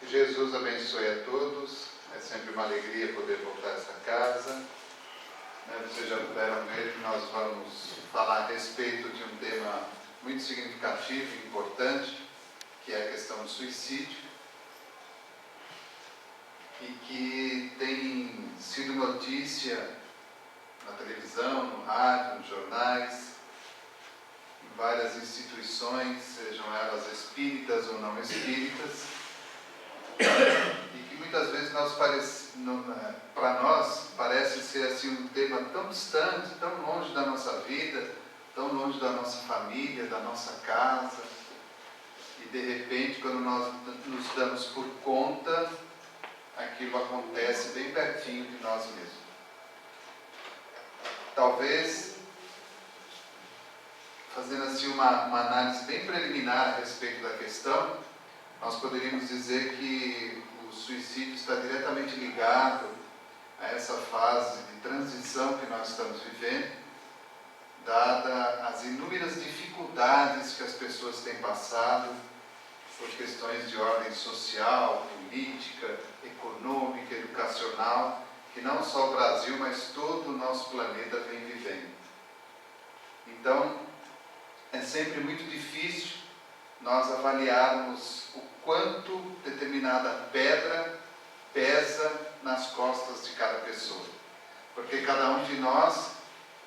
Que Jesus abençoe a todos. É sempre uma alegria poder voltar a essa casa. Vocês já puderam ver que nós vamos falar a respeito de um tema muito significativo e importante, que é a questão do suicídio, e que tem sido notícia na televisão, no rádio, nos jornais, em várias instituições, sejam elas espíritas ou não espíritas, e que muitas vezes para nós parece ser assim um tema tão distante, tão longe da nossa vida, tão longe da nossa família, da nossa casa, e de repente, quando nós nos damos por conta, aquilo acontece bem pertinho de nós mesmos. Talvez, fazendo assim uma análise bem preliminar a respeito da questão, nós poderíamos dizer que o suicídio está diretamente ligado a essa fase de transição que nós estamos vivendo, dada as inúmeras dificuldades que as pessoas têm passado por questões de ordem social, política, econômica, educacional, que não só o Brasil, mas todo o nosso planeta vem vivendo. Então, é sempre muito difícil nós avaliarmos o quanto determinada pedra pesa nas costas de cada pessoa. Porque cada um de nós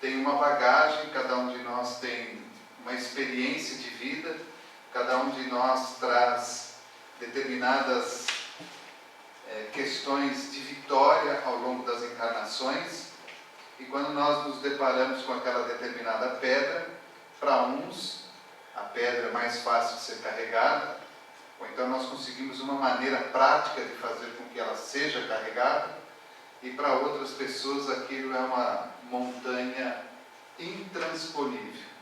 tem uma bagagem, cada um de nós tem uma experiência de vida, cada um de nós traz determinadas questões de vitória ao longo das encarnações, e quando nós nos deparamos com aquela determinada pedra, para uns a pedra é mais fácil de ser carregada, ou então nós conseguimos uma maneira prática de fazer com que ela seja carregada, e para outras pessoas aquilo é uma montanha intransponível.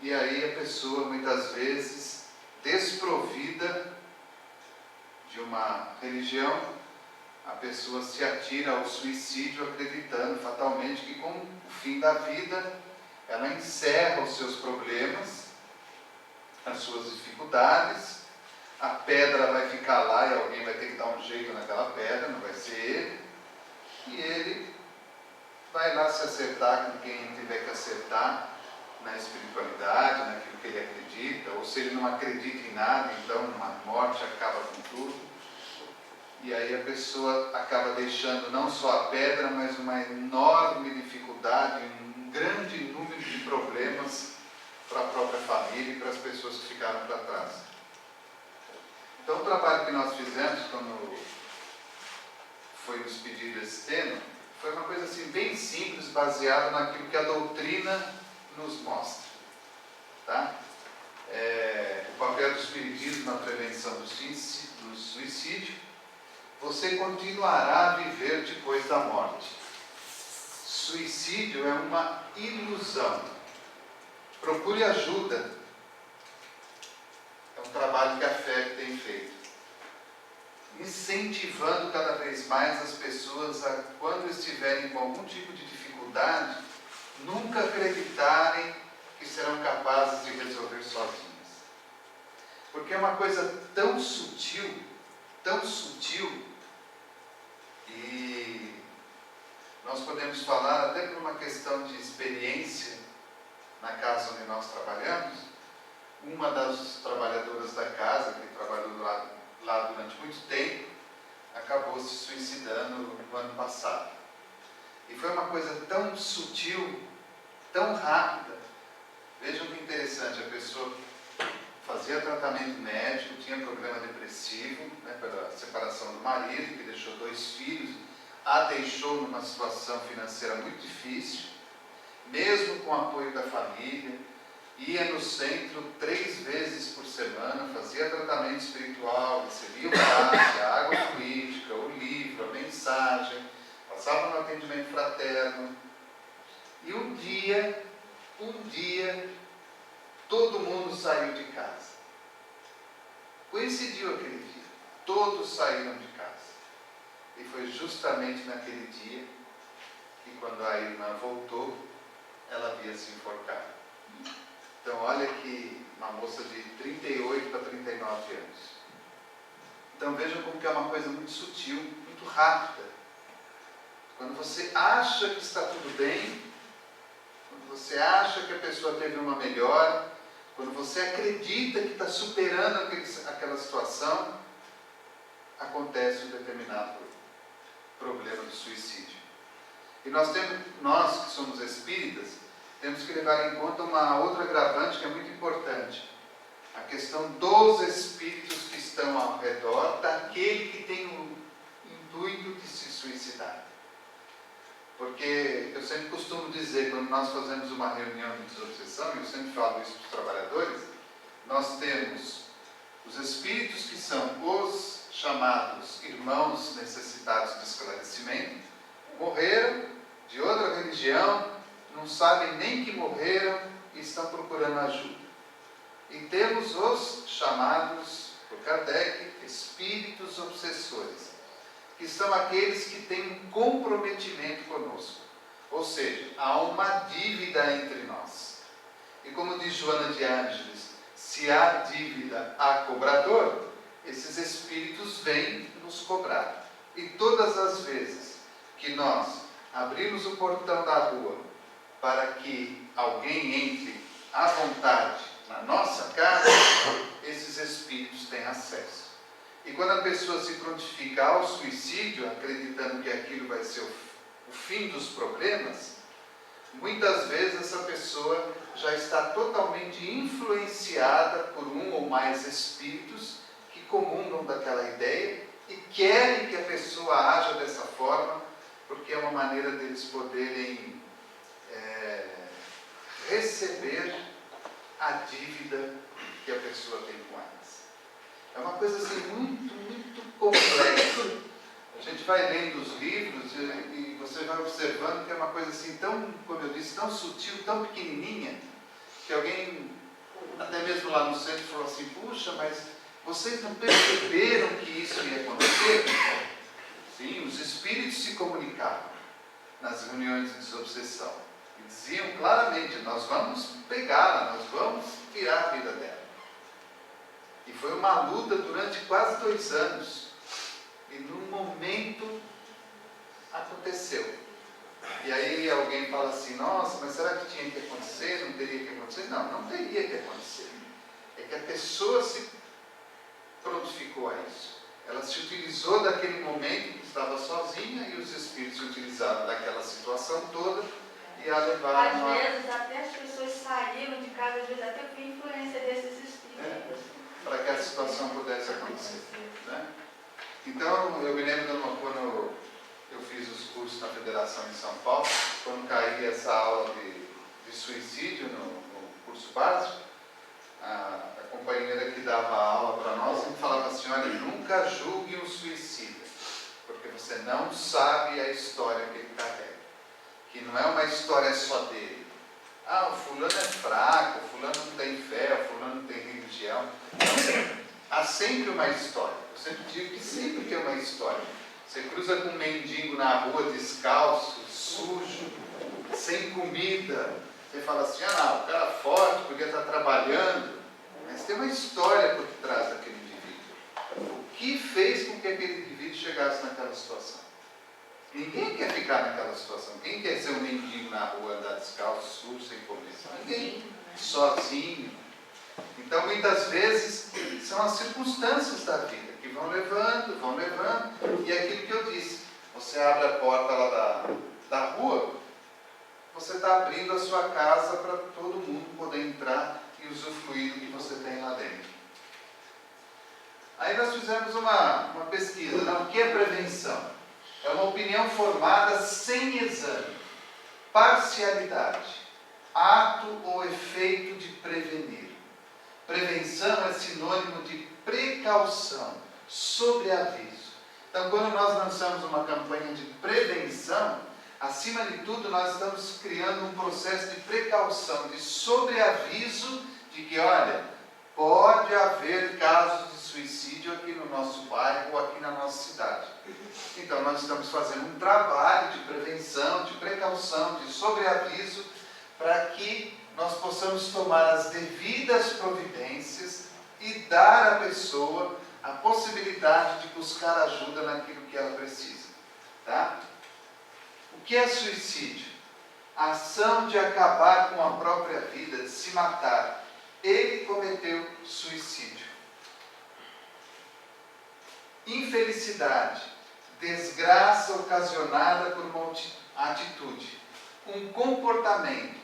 E aí a pessoa, muitas vezes, desprovida de uma religião, a pessoa se atira ao suicídio acreditando fatalmente que com o fim da vida ela encerra os seus problemas, as suas dificuldades, a pedra vai ficar lá e alguém vai ter que dar um jeito naquela pedra, não vai ser ele, e ele vai lá se acertar com quem tiver que acertar, na espiritualidade, naquilo que ele acredita, ou se ele não acredita em nada, então a morte acaba com tudo. E aí a pessoa acaba deixando não só a pedra, mas uma enorme dificuldade, um grande número de problemas para a própria família e para as pessoas que ficaram para trás. Então o trabalho que nós fizemos quando foi nos pedido esse tema, foi uma coisa assim bem simples, baseada naquilo que a doutrina nos mostra, tá? O papel do espiritismo na prevenção do suicídio. Você continuará a viver depois da morte. Suicídio é uma ilusão. Procure ajuda. É um trabalho que a fé tem feito, incentivando cada vez mais as pessoas a, quando estiverem com algum tipo de dificuldade, nunca acreditarem que serão capazes de resolver sozinhos. Porque é uma coisa tão sutil, e nós podemos falar até por uma questão de experiência na casa onde nós trabalhamos. Uma das trabalhadoras da casa, que trabalhou lá durante muito tempo, acabou se suicidando no ano passado. E foi uma coisa tão sutil, tão rápida. Vejam que interessante, a pessoa fazia tratamento médico, tinha problema depressivo, pela separação do marido, que deixou 2 filhos, a deixou numa situação financeira muito difícil, mesmo com o apoio da família, ia no centro 3 vezes por semana, fazia tratamento espiritual, recebia o passe, a água fluídica, o livro, a mensagem, passava no atendimento fraterno, e um dia, todo mundo saiu de casa. Coincidiu aquele dia, todos saíram de casa. E foi justamente naquele dia que, quando a irmã voltou, ela havia se enforcado. Então olha que uma moça de 38 para 39 anos. Então vejam como que é uma coisa muito sutil, muito rápida. Quando você acha que está tudo bem, quando você acha que a pessoa teve uma melhora, quando você acredita que está superando aquela situação, acontece um determinado problema do suicídio. E nós que somos espíritas, temos que levar em conta uma outra agravante que é muito importante. A questão dos espíritos que estão ao redor daquele que tem o intuito de se suicidar. Porque eu sempre costumo dizer, quando nós fazemos uma reunião de desobsessão, e eu sempre falo isso para os trabalhadores, nós temos os espíritos que são os chamados irmãos necessitados de esclarecimento, morreram de outra religião, não sabem nem que morreram e estão procurando ajuda. E temos os chamados, por Kardec, espíritos obsessores, que são aqueles que têm um comprometimento conosco. Ou seja, há uma dívida entre nós. E como diz Joana de Ângeles, se há dívida, há cobrador, esses espíritos vêm nos cobrar. E todas as vezes que nós abrimos o portão da rua para que alguém entre à vontade na nossa casa, esses espíritos têm acesso. E quando a pessoa se prontifica ao suicídio, acreditando que aquilo vai ser o fim dos problemas, muitas vezes essa pessoa já está totalmente influenciada por um ou mais espíritos que comungam daquela ideia e querem que a pessoa haja dessa forma, porque é uma maneira deles poderem receber a dívida que a pessoa tem com elas. É uma coisa assim muito, muito complexa. A gente vai lendo os livros e você vai observando que é uma coisa assim tão, como eu disse, tão sutil, tão pequenininha, que alguém, até mesmo lá no centro, falou assim: puxa, mas vocês não perceberam que isso ia acontecer? Sim, os espíritos se comunicavam nas reuniões de desobsessão e diziam claramente: nós vamos pegá-la, nós vamos tirar a vida dela. E foi uma luta durante quase 2 anos. E num momento aconteceu. E aí alguém fala assim: nossa, mas será que tinha que acontecer? Não teria que acontecer? Não, não teria que acontecer. É que a pessoa se prontificou a isso. Ela se utilizou daquele momento que estava sozinha e os espíritos se utilizaram daquela situação toda e a levaram Às vezes até as pessoas saíram de casa, às vezes até por influência desses espíritos. Para que a situação pudesse acontecer. Né? Então, eu me lembro quando eu fiz os cursos na Federação em São Paulo, quando caía essa aula de suicídio no curso básico, a companheira que dava a aula para nós sempre falava assim: olha, nunca julgue um suicida, porque você não sabe a história que ele carrega, que não é uma história só dele. Ah, o fulano é fraco, o fulano não tem fé, o fulano não tem religião. Então, há sempre uma história. Eu sempre digo que sempre tem uma história. Você cruza com um mendigo na rua, descalço, sujo, sem comida. Você fala assim: ah, não, o cara forte, podia estar trabalhando. Mas tem uma história por trás daquele indivíduo. O que fez com que aquele indivíduo chegasse naquela situação? Ninguém quer ficar naquela situação. Quem quer ser um mendigo na rua, andar descalço, sujo, sem comer? Ninguém. Sozinho. Então, muitas vezes, são as circunstâncias da vida que vão levando, e é aquilo que eu disse: você abre a porta lá da rua, você está abrindo a sua casa para todo mundo poder entrar e usufruir do que você tem lá dentro. Aí nós fizemos uma pesquisa, né? O que é prevenção? É uma opinião formada sem exame, parcialidade, ato ou efeito de prevenir. Prevenção é sinônimo de precaução, sobreaviso. Então, quando nós lançamos uma campanha de prevenção, acima de tudo, nós estamos criando um processo de precaução, de sobreaviso, de que, olha, pode haver casos de suicídio aqui no nosso bairro ou aqui na nossa cidade. Então, nós estamos fazendo um trabalho de prevenção, de precaução, de sobreaviso, para que nós possamos tomar as devidas providências e dar à pessoa a possibilidade de buscar ajuda naquilo que ela precisa. Tá? O que é suicídio? A ação de acabar com a própria vida, de se matar. Ele cometeu suicídio. Infelicidade, desgraça ocasionada por uma atitude, um comportamento,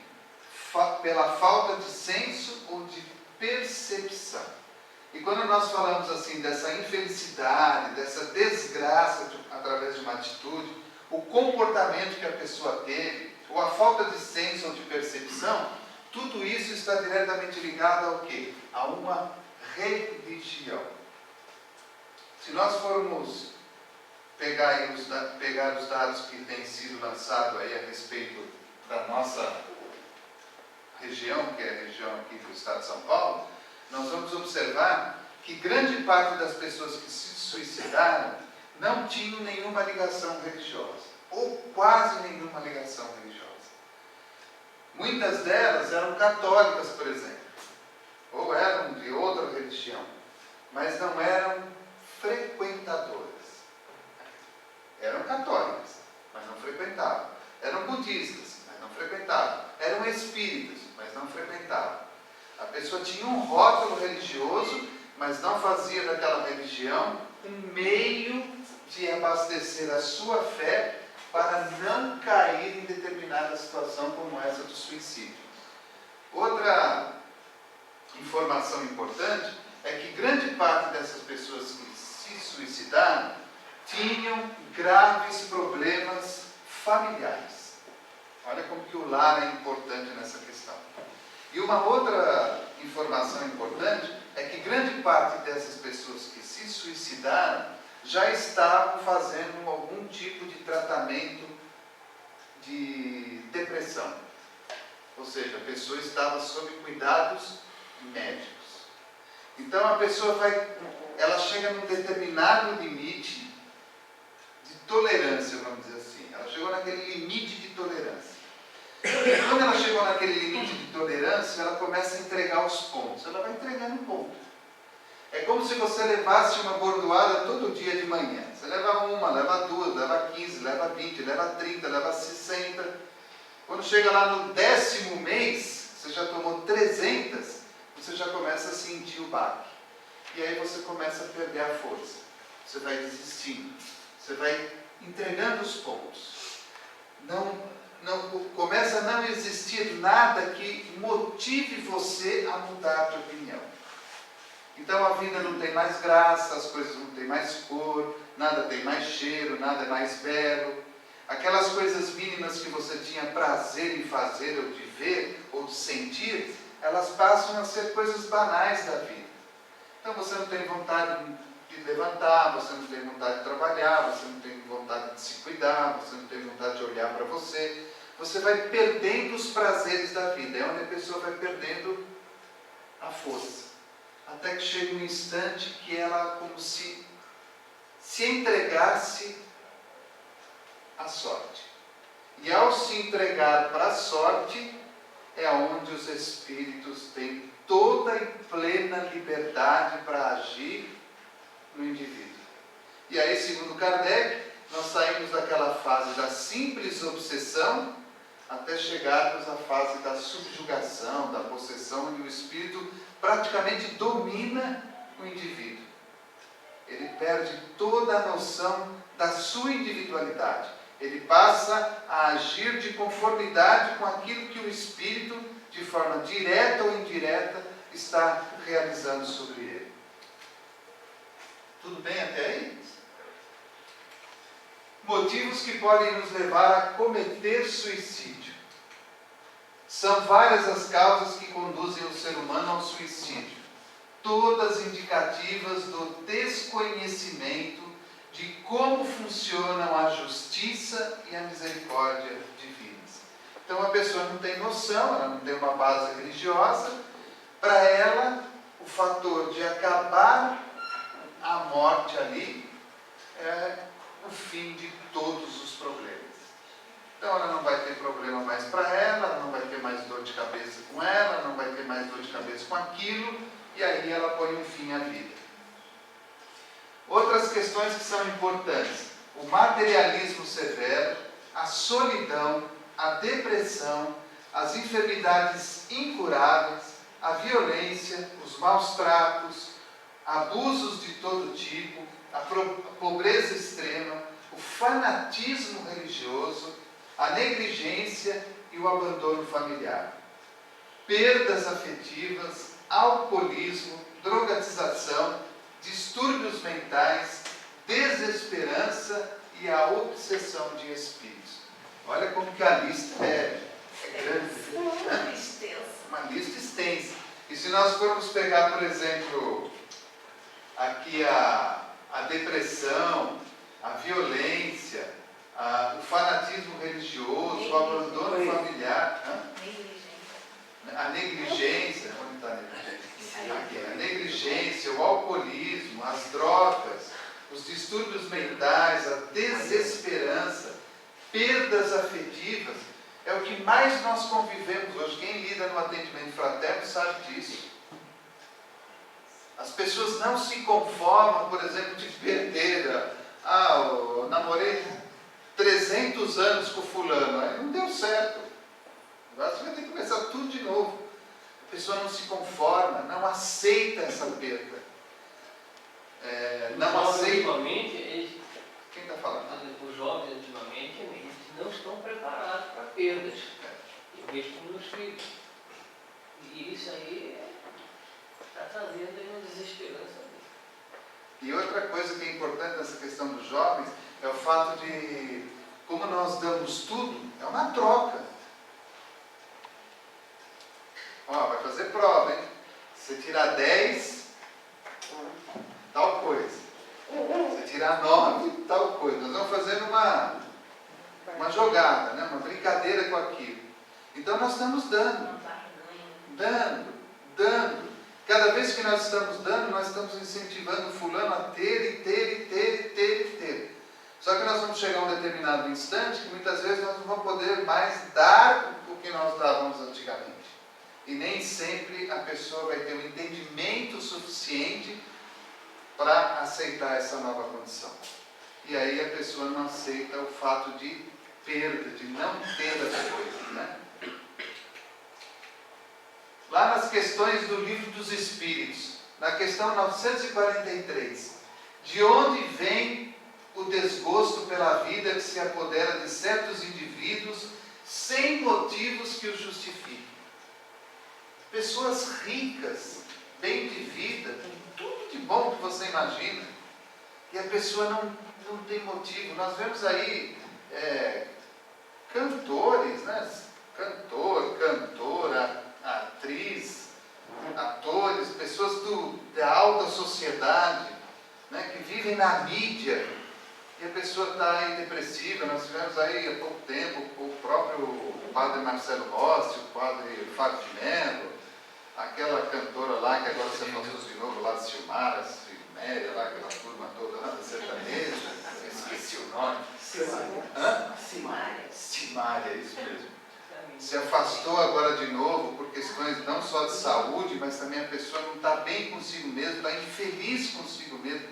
pela falta de senso ou de percepção. E quando nós falamos assim dessa infelicidade, dessa desgraça através de uma atitude, o comportamento que a pessoa teve, ou a falta de senso ou de percepção, tudo isso está diretamente ligado ao quê? A uma religião. Se nós formos pegar os dados que têm sido lançados aí a respeito da nossa região, que é a região aqui do estado de São Paulo, nós vamos observar que grande parte das pessoas que se suicidaram não tinham nenhuma ligação religiosa, ou quase nenhuma ligação religiosa. Muitas delas eram católicas, por exemplo, ou eram de outra religião, mas não eram frequentadoras. Eram católicas, mas não frequentavam. Eram budistas, mas não frequentavam. Eram espíritas, mas não frequentavam. A pessoa tinha um rótulo religioso, mas não fazia daquela religião um meio de abastecer a sua fé para não cair em determinada situação como essa do suicídio. Outra informação importante é que grande parte dessas pessoas que se suicidaram tinham graves problemas familiares. Olha como que o lar é importante nessa questão. E uma outra informação importante é que grande parte dessas pessoas que se suicidaram já estavam fazendo algum tipo de tratamento de depressão. Ou seja, a pessoa estava sob cuidados médicos. Então a pessoa ela chega num determinado limite de tolerância, vamos dizer assim. Ela chegou naquele limite de tolerância. E quando ela chegou naquele limite de tolerância, ela começa a entregar os pontos. Ela vai entregando ponto. É como se você levasse uma bordoada todo dia de manhã. Você leva uma, leva duas, leva 15, leva 20, leva 30, leva 60. Quando chega lá no 10º mês, você já tomou 300, você já começa a sentir o baque. E aí você começa a perder a força. Você vai desistindo. Você vai entregando os pontos. Começa a não existir nada que motive você a mudar de opinião. Então a vida não tem mais graça, as coisas não têm mais cor, nada tem mais cheiro, nada é mais belo. Aquelas coisas mínimas que você tinha prazer em fazer, ou de ver, ou de sentir, elas passam a ser coisas banais da vida. Então você não tem vontade de levantar, você não tem vontade de trabalhar, você não tem vontade de se cuidar, você não tem vontade de olhar para você. Você vai perdendo os prazeres da vida, é onde a pessoa vai perdendo a força. Até que chega um instante que ela como se entregasse à sorte. E ao se entregar para a sorte, é onde os espíritos têm toda e plena liberdade para agir no indivíduo. E aí, segundo Kardec, nós saímos daquela fase da simples obsessão até chegarmos à fase da subjugação, da possessão, onde o espírito praticamente domina o indivíduo. Ele perde toda a noção da sua individualidade. Ele passa a agir de conformidade com aquilo que o espírito, de forma direta ou indireta, está realizando sobre ele. Tudo bem até aí? Motivos que podem nos levar a cometer suicídio. São várias as causas que conduzem o ser humano ao suicídio, todas indicativas do desconhecimento de como funcionam a justiça e a misericórdia divinas. Então a pessoa não tem noção, ela não tem uma base religiosa. Para ela, o fator de acabar a morte ali é o fim de todos os problemas. Então ela não vai ter problema mais para ela não vai ter mais dor de cabeça com ela, não vai ter mais dor de cabeça com aquilo, e aí ela põe um fim à vida. Outras questões que são importantes: o materialismo severo, a solidão, a depressão, as enfermidades incuráveis, a violência, os maus tratos, abusos de todo tipo, a pobreza extrema, o fanatismo religioso, a negligência e o abandono familiar, perdas afetivas, alcoolismo, drogatização, distúrbios mentais, desesperança e a obsessão de espíritos. Olha como que a lista é grande, uma lista extensa. E se nós formos pegar, por exemplo, aqui a depressão, a violência, o fanatismo religioso, o abandono familiar, a negligência, onde está a negligência? Aqui, a negligência, o alcoolismo, as drogas, os distúrbios mentais, a desesperança, perdas afetivas, é o que mais nós convivemos hoje. Quem lida no atendimento fraterno sabe disso. As pessoas não se conformam, por exemplo, de perder. Eu namorei 300 anos com fulano, aí não deu certo. Agora você vai ter que começar tudo de novo. A pessoa não se conforma, não aceita essa perda. Não aceita. Quem está falando? Os jovens, ultimamente, eles não estão preparados para perdas. Eu vejo como nos filhos. E isso aí está trazendo aí uma desesperança. E outra coisa que é importante nessa questão dos jovens é o fato de, como nós damos tudo, é uma troca. Vai fazer prova, hein? Se você tirar 10, tal coisa. Se você tirar 9, tal coisa. Nós vamos fazendo uma jogada, né? Uma brincadeira com aquilo. Então nós estamos dando. Cada vez que nós estamos dando, nós estamos incentivando o fulano a ter. Só que nós vamos chegar a um determinado instante que muitas vezes nós não vamos poder mais dar o que nós dávamos antigamente. E nem sempre a pessoa vai ter um entendimento suficiente para aceitar essa nova condição. E aí a pessoa não aceita o fato de perda, de não ter as coisas, né? Lá nas questões do Livro dos Espíritos, na questão 943, de onde vem o desgosto pela vida que se apodera de certos indivíduos sem motivos que os justifiquem? Pessoas ricas, bem de vida, com tudo de bom que você imagina, e a pessoa não tem motivo. Nós vemos aí cantores, né? Cantora, atriz, atores, pessoas da alta sociedade, né? Que vivem na mídia, e a pessoa está aí depressiva. Nós tivemos aí há pouco tempo o próprio padre Marcelo Rossi, o padre Fábio de Mello, aquela cantora lá que agora se afastou de novo, lá de Silmara, Silméria, lá aquela turma toda lá da sertaneja, eu esqueci o nome. Simária, isso mesmo. Se afastou agora de novo por questões não só de saúde, mas também a pessoa não está bem consigo mesmo, está infeliz consigo mesmo.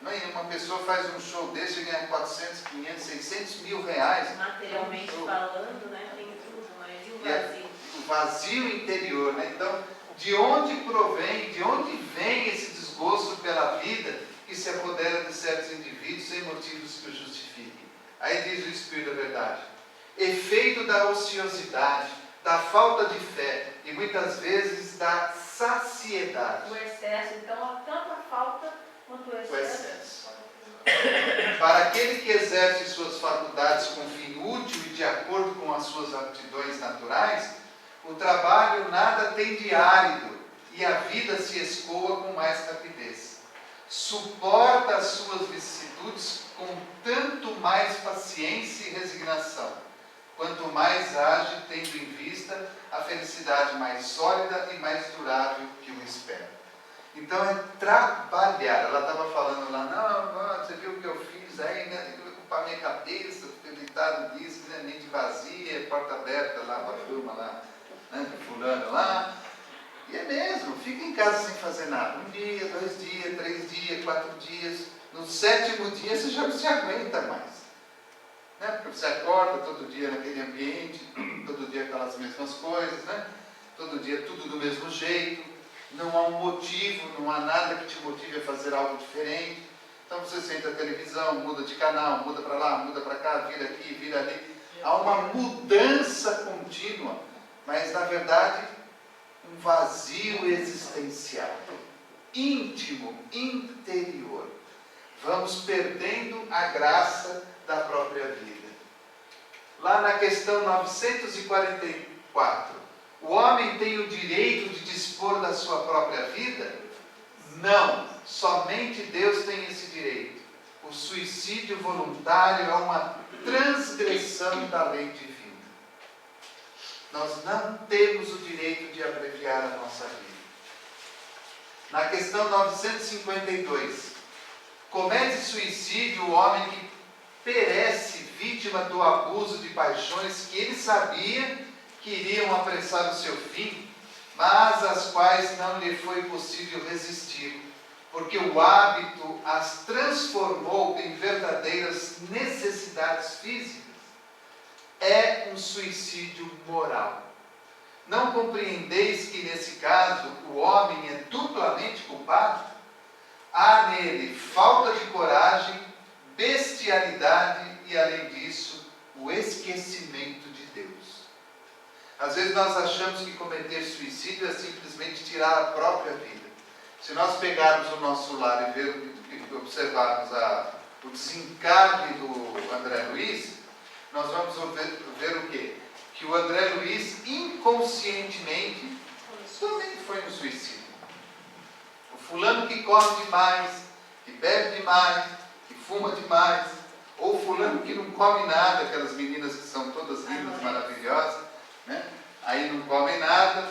Não, e uma pessoa faz um show desse e ganha 400, 500, 600 mil reais. Materialmente falando, né? Tem tudo, mas e o vazio? O vazio interior, né? Então, de onde vem esse desgosto pela vida que se apodera de certos indivíduos sem motivos que o justifiquem? Aí diz o Espírito da Verdade: efeito da ociosidade, da falta de fé e muitas vezes da saciedade. O excesso, então, tanto a falta quanto o excesso. Para aquele que exerce suas faculdades com fim útil e de acordo com as suas aptidões naturais, o trabalho nada tem de árido e a vida se escoa com mais rapidez. Suporta as suas vicissitudes com tanto mais paciência e resignação, quanto mais age tendo em vista a felicidade mais sólida e mais durável que o espera. Então é trabalhar. Ela estava falando lá, não, você viu o que eu fiz aí, né? Tem que ocupar minha cabeça, ter deitado nisso, né? Mente vazia, porta aberta lá para a turma lá, né? Fulano lá. E é mesmo, fica em casa sem fazer nada. 1 dia, 2 dias, 3 dias, 4 dias. No 7º dia você já não se aguenta mais. Né? Porque você acorda todo dia naquele ambiente, todo dia aquelas mesmas coisas, né? Todo dia tudo do mesmo jeito, não há um motivo, não há nada que te motive a fazer algo diferente. Então você senta a televisão, muda de canal, muda para lá, muda para cá, vira aqui, vira ali. Há uma mudança contínua, mas na verdade um vazio existencial, íntimo, interior. Vamos perdendo a graça da própria vida. Lá na questão 944, o homem tem o direito de dispor da sua própria vida? Não, somente Deus tem esse direito. O suicídio voluntário é uma transgressão da lei divina. Nós não temos o direito de abreviar a nossa vida. Na questão 952, comete suicídio o homem que perece vítima do abuso de paixões que ele sabia que iriam apressar o seu fim, mas às quais não lhe foi possível resistir, porque o hábito as transformou em verdadeiras necessidades físicas. É um suicídio moral. Não compreendeis que nesse caso o homem é duplamente culpado? Há nele falta de coragem, bestialidade e, além disso, o esquecimento de Deus. Às vezes nós achamos que cometer suicídio é simplesmente tirar a própria vida. Se nós pegarmos o nosso lar e observarmos o desencarne do André Luiz, nós vamos ver o quê? Que o André Luiz, inconscientemente, também foi um suicídio. O fulano que come demais, que bebe demais, que fuma demais, ou o fulano que não come nada, aquelas meninas que são todas lindas, maravilhosas, né? Aí não come nada,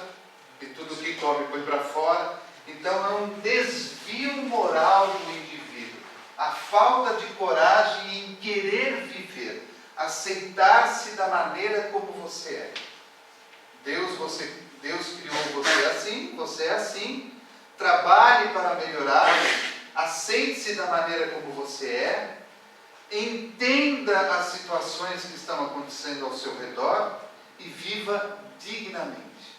e tudo que come põe para fora. Então é um desvio moral do indivíduo, a falta de coragem em querer viver, aceitar-se da maneira como você é. Deus criou você é assim, trabalhe para melhorar, aceite-se da maneira como você é, entenda as situações que estão acontecendo ao seu redor e viva dignamente.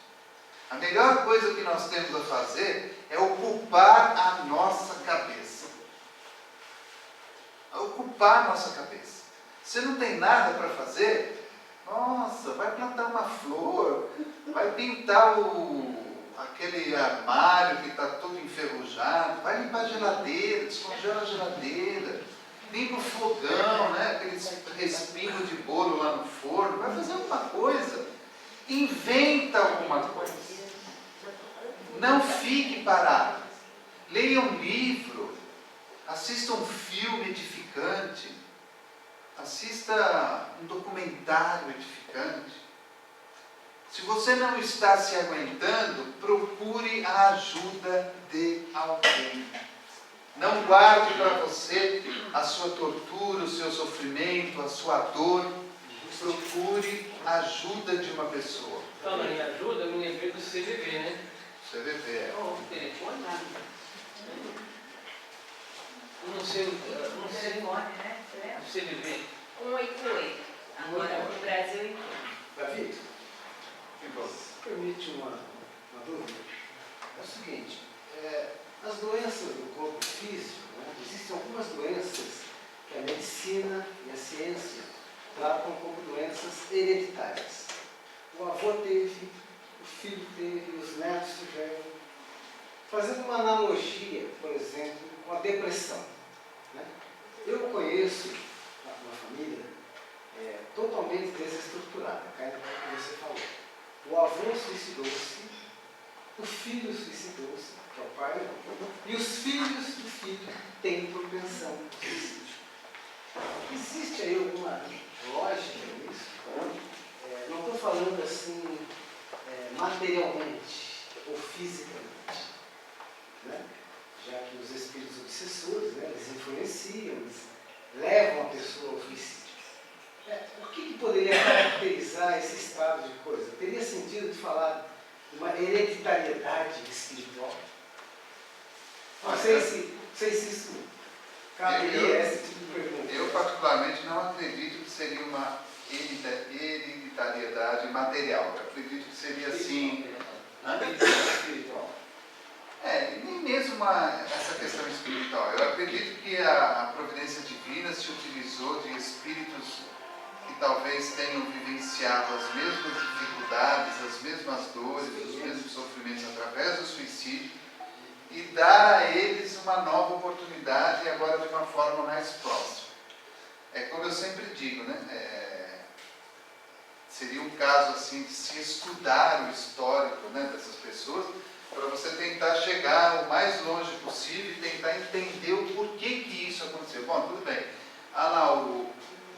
A melhor coisa que nós temos a fazer é ocupar a nossa cabeça. Ocupar a nossa cabeça. Você não tem nada para fazer? Nossa, vai plantar uma flor, vai pintar aquele armário que está todo enferrujado, vai limpar a geladeira, descongela a geladeira, limpa o fogão, né? Aqueles respingos de bolo lá no forno, vai fazer alguma coisa, inventa alguma coisa. Não fique parado. Leia um livro, assista um filme edificante, assista um documentário edificante. Se você não está se aguentando, procure a ajuda de alguém. Não guarde para você a sua tortura, o seu sofrimento, a sua dor. Procure a ajuda de uma pessoa. Falando em ajuda, eu me lembrei do CVV, né? CVV é. O telefone? Não sei o CVV. 188. Agora no Brasil. Davi, permite uma dúvida? É o seguinte, as doenças do corpo físico, né, existem algumas doenças que a medicina e a ciência tratam como doenças hereditárias. O avô teve, o filho teve, os netos tiveram. Fazendo uma analogia, por exemplo, com a depressão. Né? Eu conheço uma família totalmente desestruturada, cai no que você falou. O avô suicidou-se, o filho suicidou-se, que é o pai, e os filhos do filho têm propensão ao suicídio. Existe aí alguma lógica nisso? Não estou falando assim materialmente ou fisicamente, né? Já que os espíritos obsessores, né, eles influenciam, eles levam a pessoa ao suicídio. O que poderia caracterizar esse estado de coisa? Teria sentido de falar de uma hereditariedade espiritual? Não sei se isso caberia esse tipo de pergunta. Eu particularmente não acredito que seria uma hereditariedade material. Eu acredito que seria assim... Espiritual. E nem mesmo essa questão espiritual. Eu acredito que a providência divina se utilizou de espíritos que talvez tenham vivenciado as mesmas dificuldades, as mesmas dores, os mesmos sofrimentos através do suicídio e dar a eles uma nova oportunidade agora de uma forma mais próxima. É como eu sempre digo, né? Seria um caso assim de se estudar o histórico, né, dessas pessoas, para você tentar chegar o mais longe possível e tentar entender o porquê que isso aconteceu. Bom, tudo bem.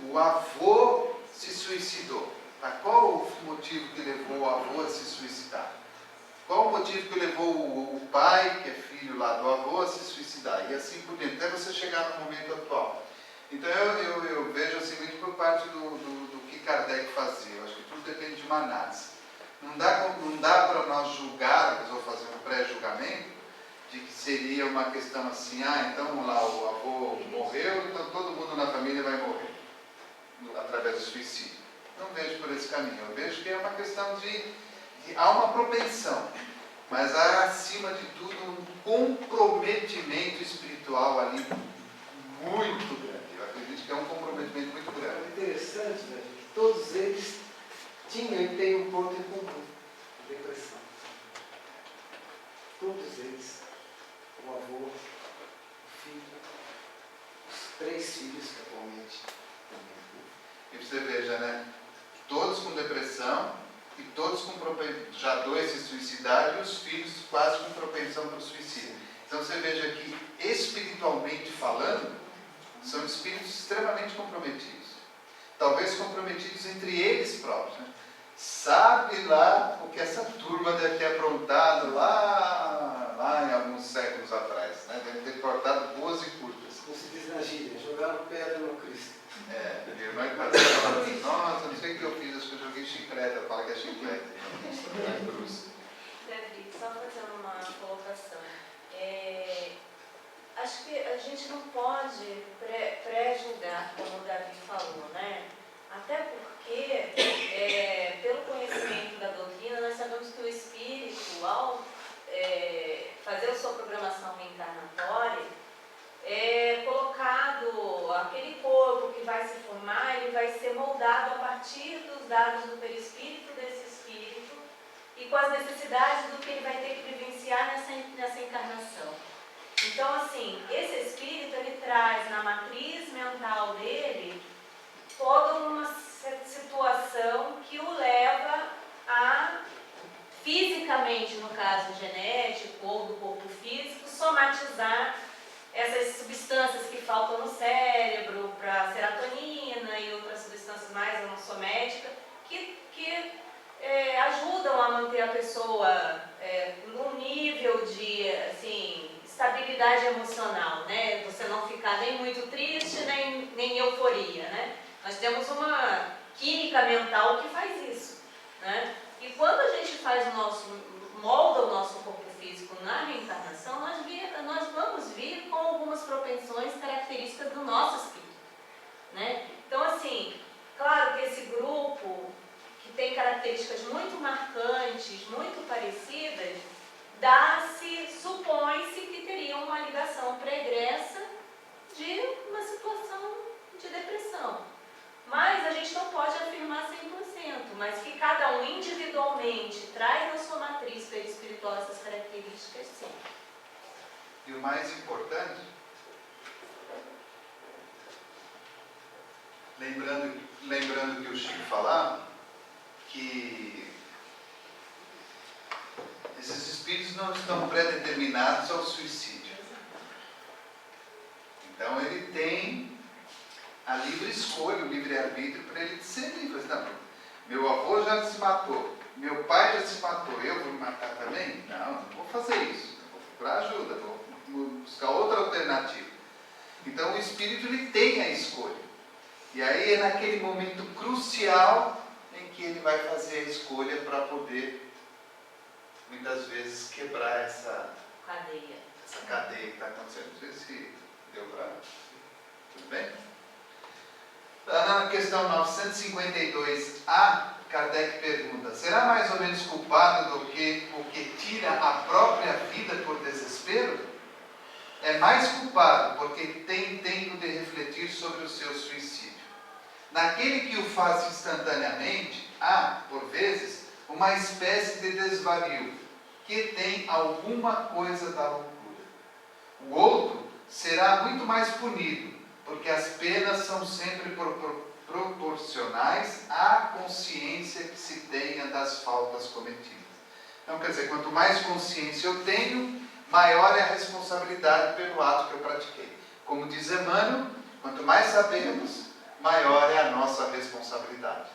O avô se suicidou. Tá? Qual o motivo que levou o avô a se suicidar? Qual o motivo que levou o pai, que é filho lá do avô, a se suicidar? E assim por diante, até você chegar no momento atual. Então eu vejo assim muito por parte do que Kardec fazia. Eu acho que tudo depende de uma análise. Não dá para nós julgar, eu vou fazer um pré-julgamento, de que seria uma questão assim, então lá o avô morreu, então todo mundo na família vai morrer, através do suicídio. Não vejo por esse caminho. Eu vejo que é uma questão há uma propensão, mas há, acima de tudo, um comprometimento espiritual ali muito grande. Eu acredito que é um comprometimento muito grande. É interessante, né, que todos eles tinham e têm um ponto em comum: a depressão. Todos eles, o avô, o filho, os 3 filhos que atualmente também. E você veja, né? Todos com depressão e todos com já 2 se suicidaram e os filhos quase com propensão para o suicídio. Então você veja que, espiritualmente falando, são espíritos extremamente comprometidos. Talvez comprometidos entre eles próprios. Né? Sabe lá o que essa turma deve ter aprontado lá em alguns séculos atrás. Né? Deve ter cortado boas e curtas. Como se diz na gíria, jogaram pedra no Cristo. Minha irmã que fala assim, nossa, não sei o que eu fiz, acho que eu joguei chiclete. Ela fala que é chiclete. É cruz. Davi, só fazendo uma colocação. Acho que a gente não pode pré-julgar, como o Davi falou, né? Até porque, pelo conhecimento da doutrina, nós sabemos que o espírito, ao fazer a sua programação reencarnatória, colocado aquele corpo que vai se formar, ele vai ser moldado a partir dos dados do perispírito desse espírito e com as necessidades do que ele vai ter que vivenciar nessa encarnação. Então, assim, esse espírito, ele traz na matriz mental dele toda uma situação que o leva a, fisicamente, no caso genético ou do corpo físico, somatizar essas substâncias que faltam no cérebro, para serotonina e outras substâncias mais anossométicas, que ajudam a manter a pessoa num nível de, assim, estabilidade emocional, né? Você não ficar nem muito triste, nem euforia, né? Nós temos uma química mental que faz isso, né? E quando a gente molda o nosso corpo físico na reencarnação, nós vamos vir com algumas propensões características do nosso espírito, né? Então, assim, claro que esse grupo, que tem características muito marcantes, muito parecidas, supõe-se que teria uma ligação pregressa de uma situação de depressão. Mas a gente não pode afirmar 100%, mas que cada um individualmente traz na sua matriz perispiritual essas características, sim. E o mais importante, lembrando que o Chico falava, que esses espíritos não estão predeterminados ao suicídio. Então ele tem a livre escolha, o livre-arbítrio para ele ser livre. Não, meu avô já se matou, meu pai já se matou, eu vou me matar também? Não vou fazer isso. Eu vou procurar ajuda, vou buscar outra alternativa. Então o espírito ele tem a escolha. E aí é naquele momento crucial em que ele vai fazer a escolha para poder, muitas vezes, quebrar essa cadeia que está acontecendo. Não sei se deu para... questão 952A, Kardec pergunta: será mais ou menos culpado do que o que tira a própria vida por desespero? É mais culpado porque tem tempo de refletir sobre o seu suicídio. Naquele que o faz instantaneamente, há, por vezes, uma espécie de desvario, que tem alguma coisa da loucura. O outro será muito mais punido, porque as penas são sempre proporcionais à consciência que se tenha das faltas cometidas. Então, quer dizer, quanto mais consciência eu tenho, maior é a responsabilidade pelo ato que eu pratiquei. Como diz Emmanuel, quanto mais sabemos, maior é a nossa responsabilidade.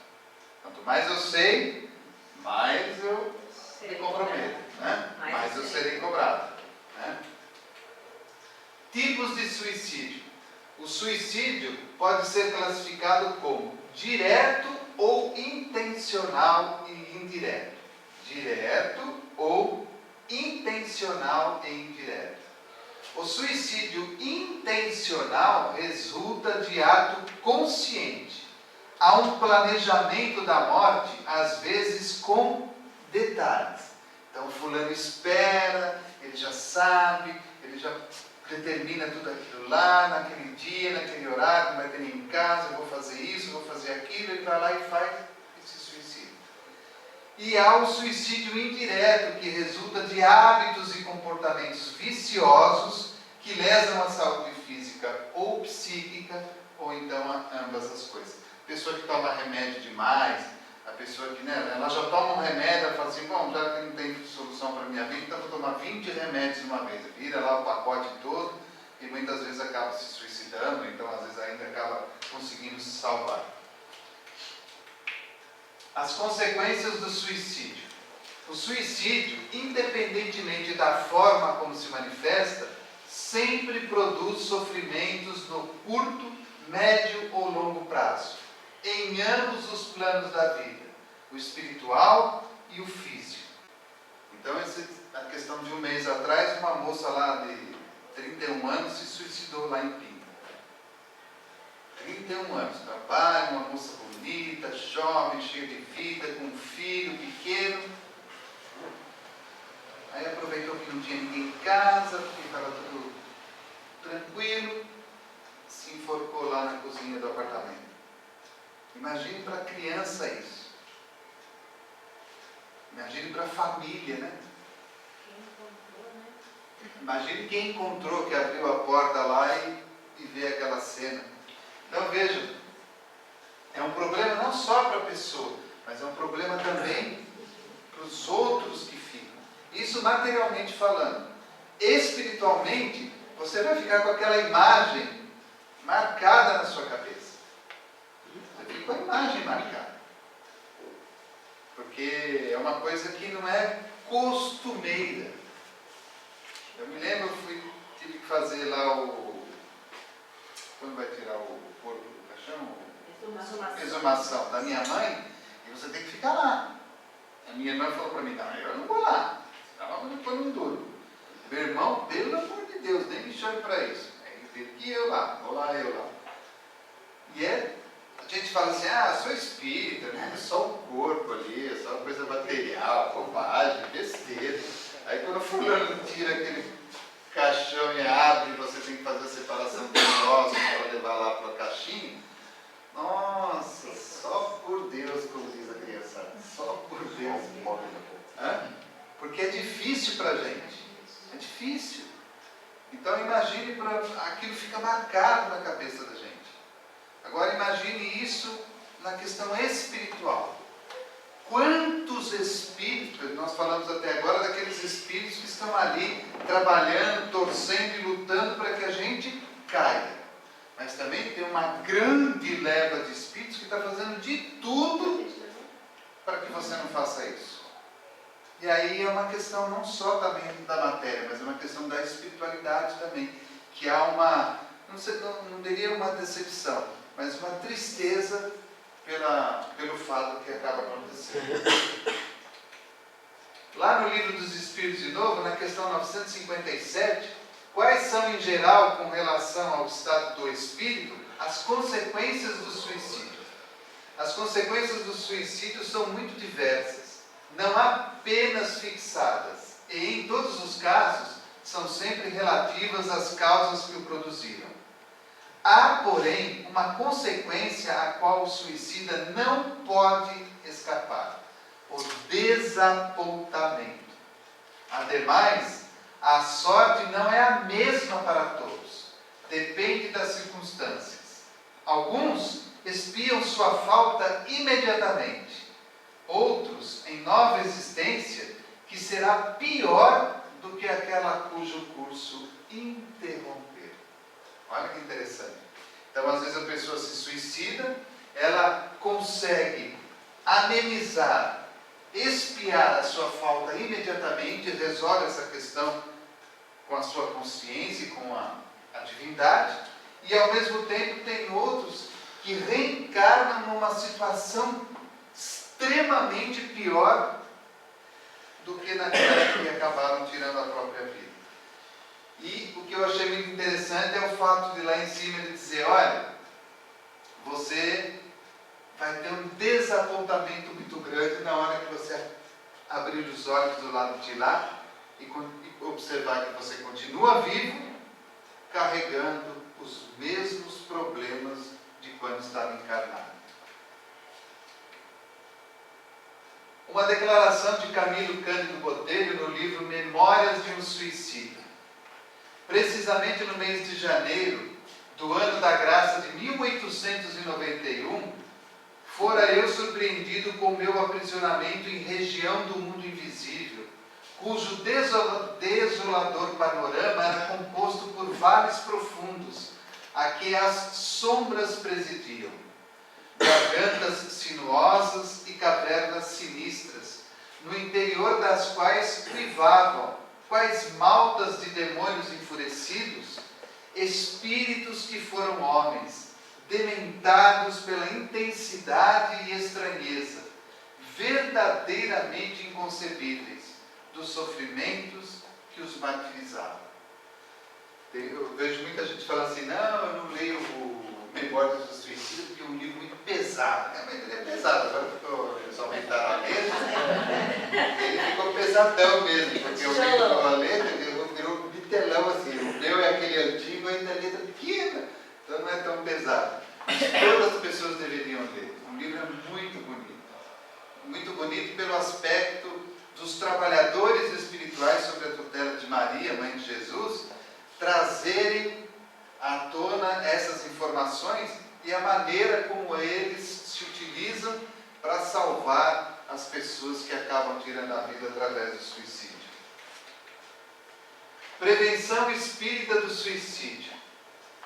Quanto mais eu sei, mais eu me comprometo, né? Mais eu serei cobrado, né? Tipos de suicídio. O suicídio pode ser classificado como direto ou intencional e indireto. Direto ou intencional e indireto. O suicídio intencional resulta de ato consciente. Há um planejamento da morte, às vezes com detalhes. Então, fulano espera, ele já sabe, ele já determina tudo aquilo lá, naquele dia, naquele horário, não vai ter ninguém em casa, eu vou fazer isso, eu vou fazer aquilo, ele vai lá e faz esse suicídio. E há o suicídio indireto, que resulta de hábitos e comportamentos viciosos que lesam a saúde física ou psíquica, ou então ambas as coisas. A pessoa que toma remédio demais, a pessoa que, né, ela já toma um remédio, ela fala assim, bom, já que não tem solução para a minha vida, então vou tomar 20 remédios de uma vez. Vira lá o pacote todo e muitas vezes acaba se suicidando, então às vezes ainda acaba conseguindo se salvar. As consequências do suicídio. O suicídio, independentemente da forma como se manifesta, sempre produz sofrimentos no curto, médio ou longo prazo, em ambos os planos da vida, o espiritual e o físico. Então, a questão de um mês atrás, uma moça lá de 31 anos se suicidou lá em Pinda. 31 anos, trabalha, uma moça bonita, jovem, cheia de vida, com um filho pequeno. Aí aproveitou que não tinha ninguém em casa, porque estava tudo tranquilo, se enforcou lá na cozinha do apartamento. Imagine para a criança isso. Imagine para a família, né? Imagine quem encontrou, que abriu a porta lá e vê aquela cena. Então vejam, é um problema não só para a pessoa, mas é um problema também para os outros que ficam. Isso materialmente falando. Espiritualmente, você vai ficar com aquela imagem marcada na sua cabeça. Você fica com a imagem marcada. Porque é uma coisa que não é costumeira. Eu me lembro, tive que fazer lá quando vai tirar o porco do caixão? Exumação da minha mãe, e você tem que ficar lá. A minha irmã falou para mim, não, eu não vou lá, senão depois não durmo. Meu irmão, pelo amor de Deus, nem me chame para isso. Aí teve que eu lá, vou lá, eu lá. E a gente fala assim, sou espírita, né? É só o corpo ali, é só uma coisa material, bobagem, besteira. Aí quando o fulano tira aquele caixão e abre, você tem que fazer a separação dos ossos para levar lá para a caixinha. Nossa, só por Deus, como diz a criançada, só por Deus. Porque é difícil para a gente, é difícil. Então imagine, aquilo fica marcado na cabeça da gente. Agora imagine isso na questão espiritual. Quantos espíritos, nós falamos até agora daqueles espíritos que estão ali trabalhando, torcendo e lutando para que a gente caia. Mas também tem uma grande leva de espíritos que está fazendo de tudo para que você não faça isso. E aí é uma questão não só também da matéria, mas é uma questão da espiritualidade também. Que há não diria uma decepção, mas uma tristeza pelo fato que acaba acontecendo. Lá no Livro dos Espíritos de novo, na questão 957, quais são em geral, com relação ao estado do espírito, as consequências do suicídio? as consequências do suicídio são muito diversas, não apenas fixadas, e em todos os casos são sempre relativas às causas que o produziram. Há, porém, uma consequência a qual o suicida não pode escapar: o desapontamento. Ademais, a sorte não é a mesma para todos, depende das circunstâncias. Alguns expiam sua falta imediatamente, outros em nova existência que será pior do que aquela cujo curso interromper. Olha que interessante. Então, às vezes a pessoa se suicida, ela consegue amenizar, expiar a sua falta imediatamente, resolve essa questão com a sua consciência e com a divindade, e ao mesmo tempo tem outros que reencarnam numa situação extremamente pior do que naquela que acabaram tirando a própria vida. E o que eu achei muito interessante é o fato de lá em cima ele dizer: olha, você vai ter um desapontamento muito grande na hora que você abrir os olhos do lado de lá e observar que você continua vivo, carregando os mesmos problemas de quando estava encarnado. Uma declaração de Camilo Cândido Botelho no livro Memórias de um Suicida. Precisamente no mês de janeiro do ano da graça de 1891, fora eu surpreendido com meu aprisionamento em região do mundo invisível, cujo desolador panorama era composto por vales profundos, a que as sombras presidiam, gargantas sinuosas e cavernas sinistras, no interior das quais privavam, quais maltas de demônios enfurecidos, espíritos que foram homens, dementados pela intensidade e estranheza, verdadeiramente inconcebíveis, dos sofrimentos que os martirizavam. Eu vejo muita gente falando assim: não, eu não leio o Memórias do Suicida porque é um livro muito pesado. Mas ele é pesado, agora eles aumentaram a letra, ele ficou pesadão mesmo, porque eu vi a letra, ele virou um bitelão assim. O meu é aquele antigo, ainda a letra pequena, então não é tão pesado. Mas todas as pessoas deveriam ler. O livro é muito bonito pelo aspecto dos trabalhadores espirituais sob a tutela de Maria, Mãe de Jesus, trazerem à tona essas informações e a maneira como eles se utilizam para salvar as pessoas que acabam tirando a vida através do suicídio. Prevenção espírita do suicídio.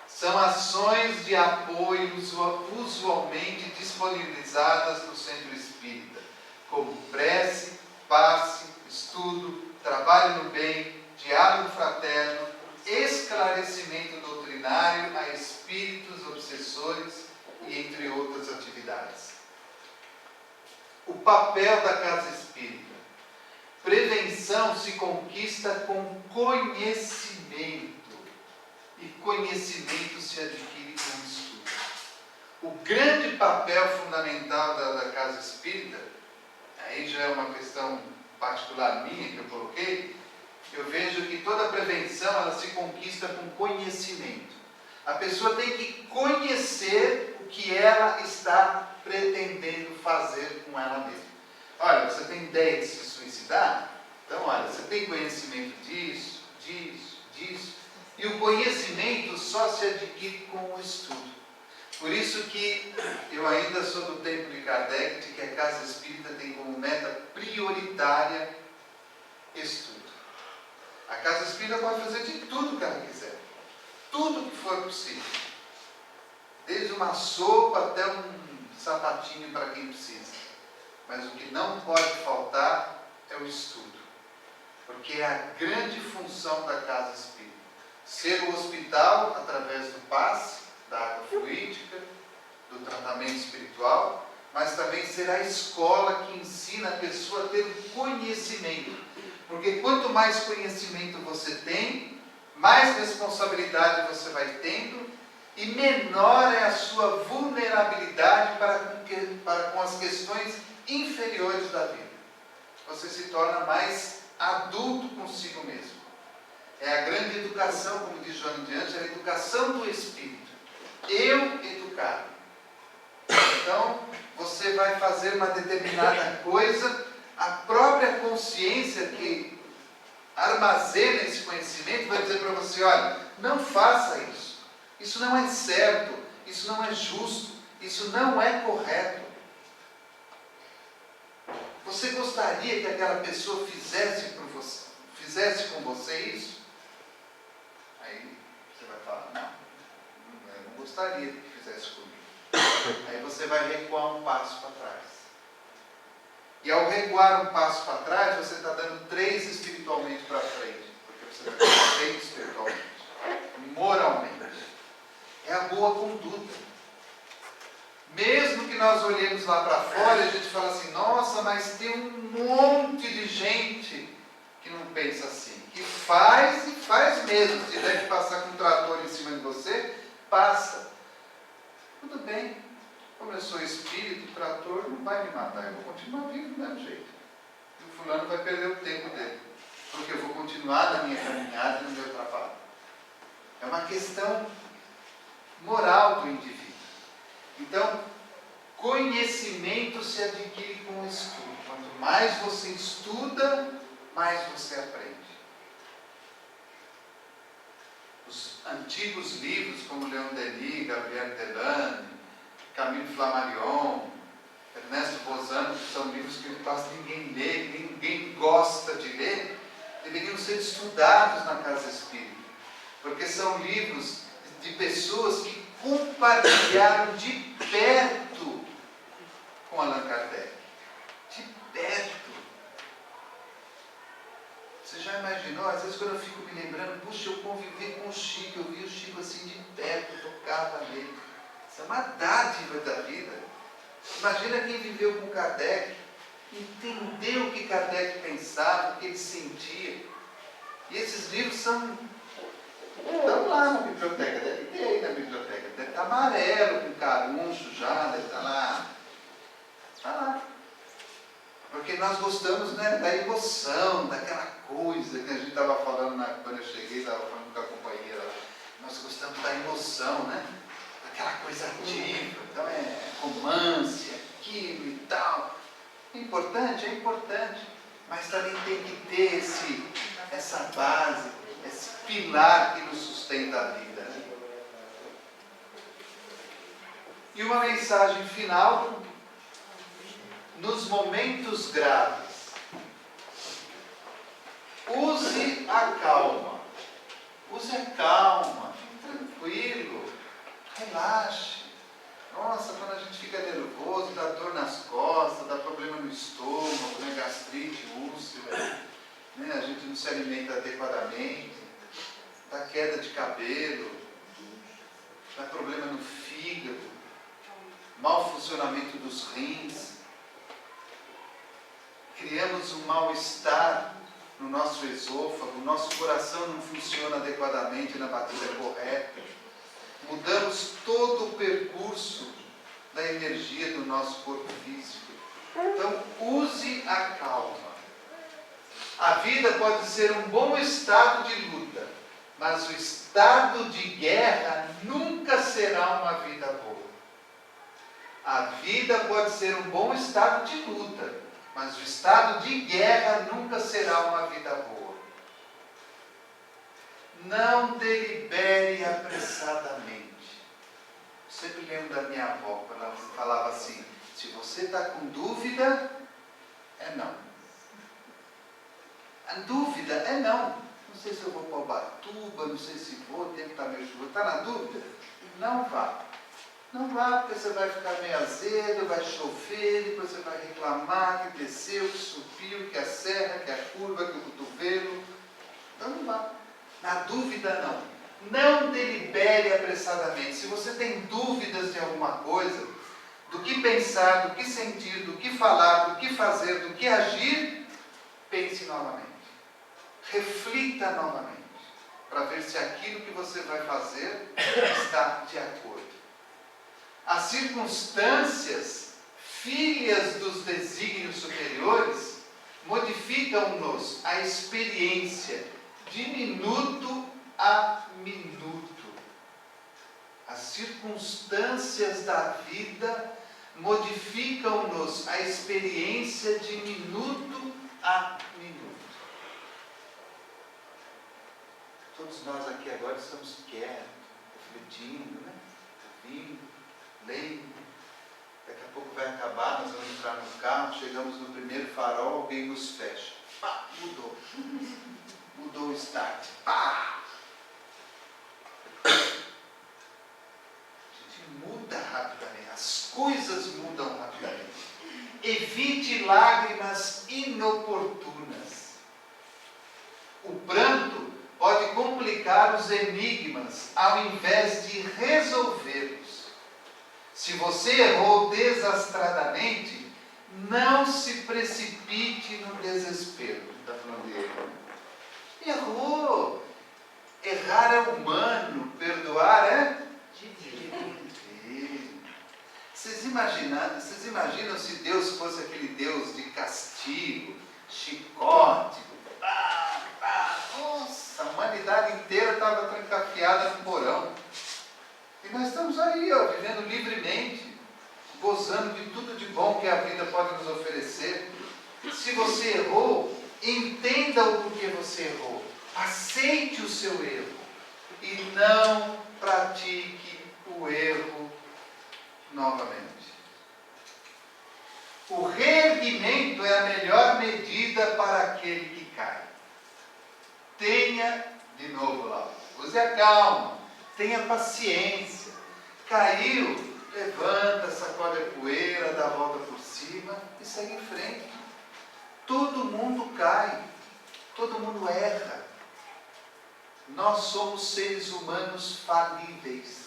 São ações de apoio usualmente disponibilizadas no centro espírita, como prece, passe, estudo, trabalho no bem, diálogo fraterno, esclarecimento doutrinário a espíritos obsessores e entre outras atividades. O papel da casa espírita. Prevenção se conquista com conhecimento, e conhecimento se adquire com estudo. O grande papel fundamental da casa espírita, aí já é uma questão particular minha que eu coloquei, eu vejo que toda prevenção ela se conquista com conhecimento. A pessoa tem que conhecer o que ela está pretendendo fazer com ela mesma. Olha, você tem ideia de se suicidar? Então, olha, você tem conhecimento disso, disso, disso. E o conhecimento só se adquire com o estudo. Por isso que eu ainda sou do tempo de Kardec, de que a casa espírita tem como meta prioritária estudo. A casa espírita pode fazer de tudo que ela quiser. Tudo que for possível. Desde uma sopa até um sapatinho para quem precisa. Mas o que não pode faltar é o estudo. Porque é a grande função da casa espírita. Ser o hospital através do passe, da água fluídica, do tratamento espiritual, mas também ser a escola que ensina a pessoa a ter conhecimento. Porque quanto mais conhecimento você tem, mais responsabilidade você vai tendo e menor é a sua vulnerabilidade para da vida. Você se torna mais adulto consigo mesmo. É a grande educação, como diz Joana de Anjos, é a educação do espírito. Eu educar. Então, você vai fazer uma determinada coisa, a própria consciência que armazena esse conhecimento vai dizer para você, olha, não faça isso. Isso não é certo, isso não é justo, isso não é correto. Você gostaria que aquela pessoa fizesse com você isso? Aí você vai falar, não, eu não gostaria que fizesse comigo. Aí você vai recuar um passo para trás. E ao recuar um passo para trás, você está dando 3 espiritualmente para frente. Porque você vai dar 3 espiritualmente. Moralmente. É a boa conduta. Mesmo que nós olhemos lá para fora e a gente fala assim, nossa, mas tem um monte de gente que não pensa assim. Que faz e faz mesmo. Se tiver que passar com um trator em cima de você, passa. Tudo bem. Como eu sou espírito, o trator não vai me matar. Eu vou continuar vivo do mesmo jeito. E o fulano vai perder o tempo dele. Porque eu vou continuar na minha caminhada e no meu trabalho. É uma questão moral do indivíduo. Então, conhecimento se adquire com o estudo. Quanto mais você estuda, mais você aprende. Os antigos livros, como Leon Denis, Gabriel Delane, Camille Flammarion, Ernesto Bozano, que são livros que quase ninguém lê, ninguém gosta de ler, deveriam ser estudados na casa espírita. Porque são livros de pessoas que compartilharam de perto com Allan Kardec. De perto. Você já imaginou? Às vezes quando eu fico me lembrando, puxa, eu convivi com o Chico, eu vi o Chico assim de perto, eu tocava nele. Isso é uma dádiva da vida. Imagina quem viveu com Kardec, entendeu o que Kardec pensava, o que ele sentia. E esses livros estão lá na biblioteca, deve ter aí na biblioteca, deve estar amarelo, com caruncho já, deve estar lá. Está lá. Porque nós gostamos, né, da emoção, daquela coisa que a gente estava falando quando eu cheguei, estava falando com a companheira. Nós gostamos da emoção, né? Daquela coisa ativa. Então é romance, aquilo e tal. É importante. Mas também tem que ter essa base, esse pilar que nos sustenta a vida. E uma mensagem final. Nos momentos graves, use a calma. Use a calma, fique tranquilo, relaxe. Nossa, quando a gente fica nervoso, dá dor nas costas, dá problema no estômago, né? Gastrite, úlcera, né? A gente não se alimenta adequadamente, dá queda de cabelo, dá problema no fígado, mau funcionamento dos rins. Criamos um mal-estar no nosso esôfago, o nosso coração não funciona adequadamente na batida correta. Mudamos todo o percurso da energia do nosso corpo físico. Então, use a calma. A vida pode ser um bom estado de luta, mas o estado de guerra nunca será uma vida boa. A vida pode ser um bom estado de luta, mas o estado de guerra nunca será uma vida boa. Não delibere apressadamente. Sempre lembro da minha avó, quando ela falava assim, se você está com dúvida, é não. A dúvida é não. Não sei se eu vou para Ubatuba, não sei se vou, o tempo está meio chuvoso. Está na dúvida? Não vá. Não vá, porque você vai ficar meio azedo, vai chover, depois você vai reclamar que desceu, que subiu, que a serra, que a curva, que o cotovelo. Então não vá. Na dúvida, não. Não delibere apressadamente. Se você tem dúvidas de alguma coisa, do que pensar, do que sentir, do que falar, do que fazer, do que agir, pense novamente. Reflita novamente, para ver se aquilo que você vai fazer está de acordo. As circunstâncias filhas dos desígnios superiores, modificam-nos a experiência de minuto a minuto. As circunstâncias da vida modificam-nos a experiência de minuto a minuto. Todos nós aqui agora estamos quietos, refletindo, né? Ouvindo, lendo. Daqui a pouco vai acabar, nós vamos entrar no carro, chegamos no primeiro farol, alguém nos fecha. Pá, mudou. Mudou o start. Pá! A gente muda rapidamente, as coisas mudam rapidamente. Evite lágrimas inoportunas. O pranto pode complicar os enigmas ao invés de resolvê-los. Se você errou desastradamente, não se precipite no desespero. Está falando de erro. Errou. Errar é humano, perdoar é divino. Vocês imaginam se Deus fosse aquele Deus de castigo, chicote, nossa, a humanidade inteira estava trancafiada no porão. E nós estamos aí, ó, vivendo livremente, gozando de tudo de bom que a vida pode nos oferecer. Se você errou, entenda o porquê você errou. Aceite o seu erro. E não pratique o erro novamente. O reerguimento é a melhor medida para aquele que cai. Tenha, de novo lá, use a calma, tenha paciência. Caiu, levanta, sacode a poeira, dá a volta por cima e segue em frente. Todo mundo cai, todo mundo erra. Nós somos seres humanos falíveis.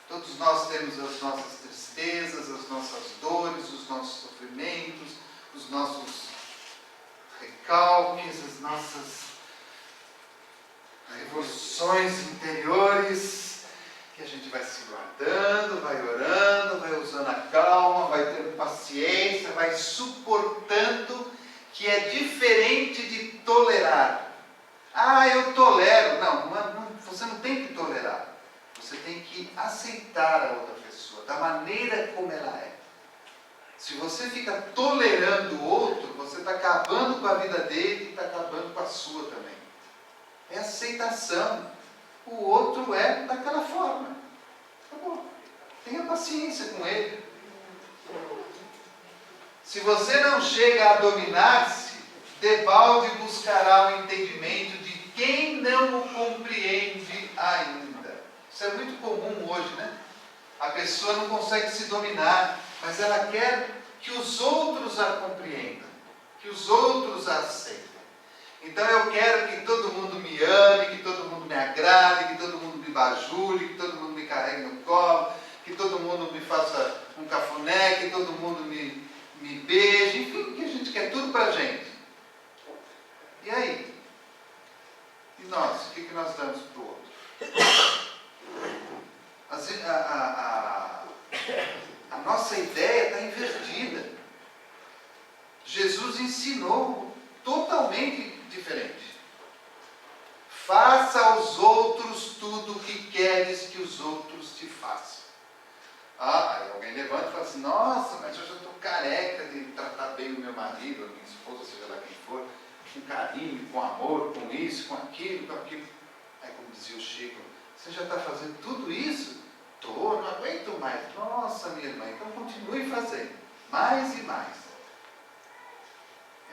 Todos nós temos as nossas tristezas, as nossas dores, os nossos sofrimentos, os nossos recalques, as nossas revoluções interiores, que a gente vai se guardando, vai orando, vai usando a calma, vai tendo paciência, vai suportando, que é diferente de tolerar. Ah, eu tolero. Não, você não tem que tolerar. Você tem que aceitar a outra pessoa, da maneira como ela é. Se você fica tolerando o outro, você está acabando com a vida dele e está acabando com a sua também. É aceitação. O outro é daquela forma. Acabou. Tenha paciência com ele. Se você não chega a dominar-se, debalde buscará o entendimento de quem não o compreende ainda. Isso é muito comum hoje, né? A pessoa não consegue se dominar, mas ela quer que os outros a compreendam, que os outros a aceitem. Então eu quero que todo mundo me ame, que todo mundo me agrade, que todo mundo me bajule, que todo mundo me carregue no colo, que todo mundo me faça um cafuné, que todo mundo me beije, enfim, que a gente quer tudo pra gente. E aí? E nós? O que nós damos para o outro? A nossa ideia está invertida. Jesus ensinou totalmente diferente. Faça aos outros tudo o que queres que os outros te façam. Aí alguém levanta e fala assim, nossa, mas eu já estou careca de tratar bem o meu marido, a minha esposa, seja lá quem for, com carinho, com amor, com isso, com aquilo, com aquilo. Aí como dizia o Chico, você já está fazendo tudo isso? Estou, não aguento mais. Nossa, minha irmã, então continue fazendo. Mais e mais.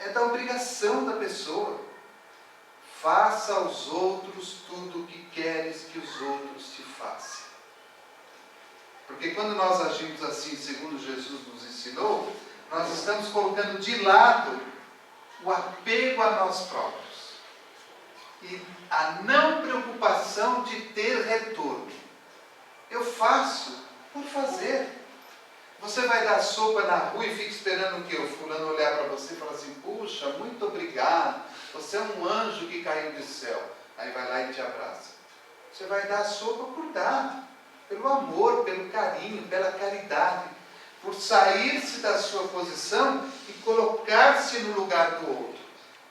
É da obrigação da pessoa. Faça aos outros tudo o que queres que os outros te façam. Porque quando nós agimos assim, segundo Jesus nos ensinou, nós estamos colocando de lado o apego a nós próprios. E a não preocupação de ter retorno. Eu faço por fazer. Você vai dar sopa na rua e fica esperando o quê? O fulano olhar para você e falar assim, puxa, muito obrigado, você é um anjo que caiu do céu. Aí vai lá e te abraça. Você vai dar a sopa por dar, pelo amor, pelo carinho, pela caridade. por sair-se da sua posição e colocar-se no lugar do outro.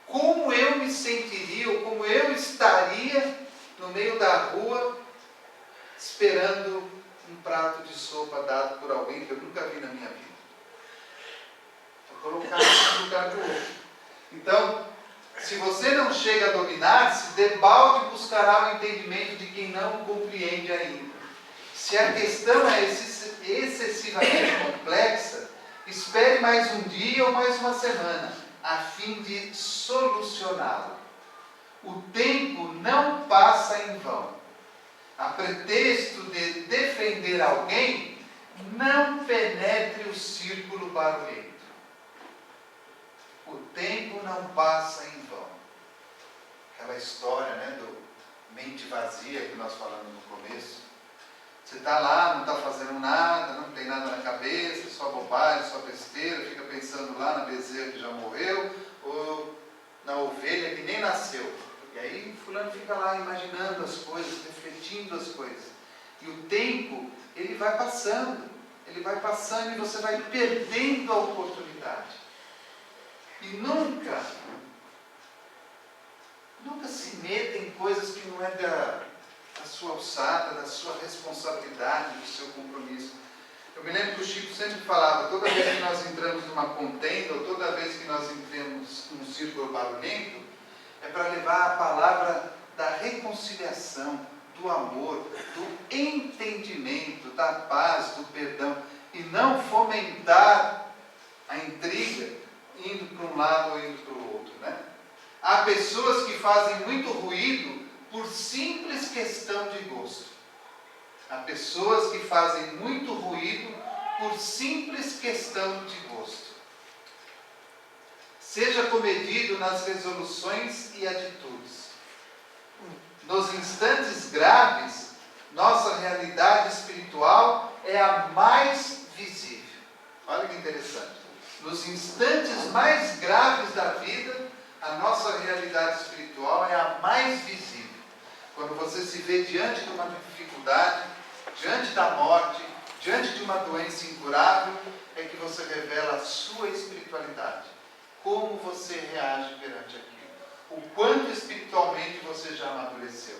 Como eu me sentiria, ou como eu estaria no meio da rua, esperando um prato de sopa dado por alguém que eu nunca vi na minha vida? Vou colocar-se no lugar do outro. Então, se você não chega a dominar-se, debalde buscará o entendimento de quem não compreende ainda. Se a questão é excessivamente complexa, espere mais um dia ou mais uma semana, a fim de solucioná-la. O tempo não passa em vão. A pretexto de defender alguém, não penetre o círculo barulhento. O tempo não passa em vão. Aquela história, do mente vazia que nós falamos no começo. Você está lá, não está fazendo nada, não tem nada na cabeça, só bobagem, só besteira, fica pensando lá na bezerra que já morreu, ou na ovelha que nem nasceu. E aí fulano fica lá imaginando as coisas, refletindo as coisas. E o tempo, ele vai passando e você vai perdendo a oportunidade. E nunca se meta em coisas que não é da sua alçada, da sua responsabilidade, do seu compromisso. Eu me lembro que o Chico sempre falava, toda vez que nós entramos numa contenda, ou toda vez que nós entramos num círculo barulhento, é para levar a palavra da reconciliação, do amor, do entendimento, da paz, do perdão, e não fomentar a intriga, indo para um lado ou indo para o outro, Há pessoas que fazem muito ruído por simples questão de gosto. Há pessoas que fazem muito ruído por simples questão de gosto. Seja comedido nas resoluções e atitudes. Nos instantes graves, nossa realidade espiritual é a mais visível. Olha que interessante. Nos instantes mais graves da vida, a nossa realidade espiritual é a mais visível. Quando você se vê diante de uma dificuldade, diante da morte, diante de uma doença incurável, é que você revela a sua espiritualidade. Como você reage perante aquilo. O quanto espiritualmente você já amadureceu.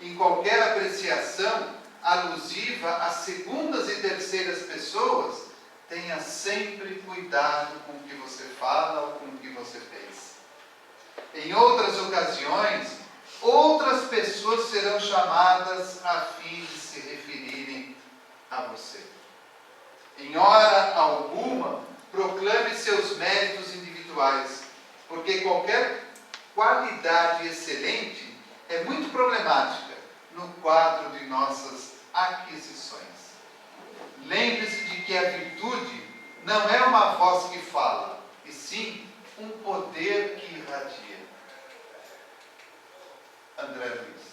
Em qualquer apreciação alusiva a segundas e terceiras pessoas, tenha sempre cuidado com o que você fala ou com o que você pensa. Em outras ocasiões, outras pessoas serão chamadas a fim de se referirem a você. Em hora alguma, proclame seus méritos individuais, porque qualquer qualidade excelente é muito problemática no quadro de nossas aquisições. Lembre-se de que a virtude não é uma voz que fala, e sim um poder que irradia. André Luiz.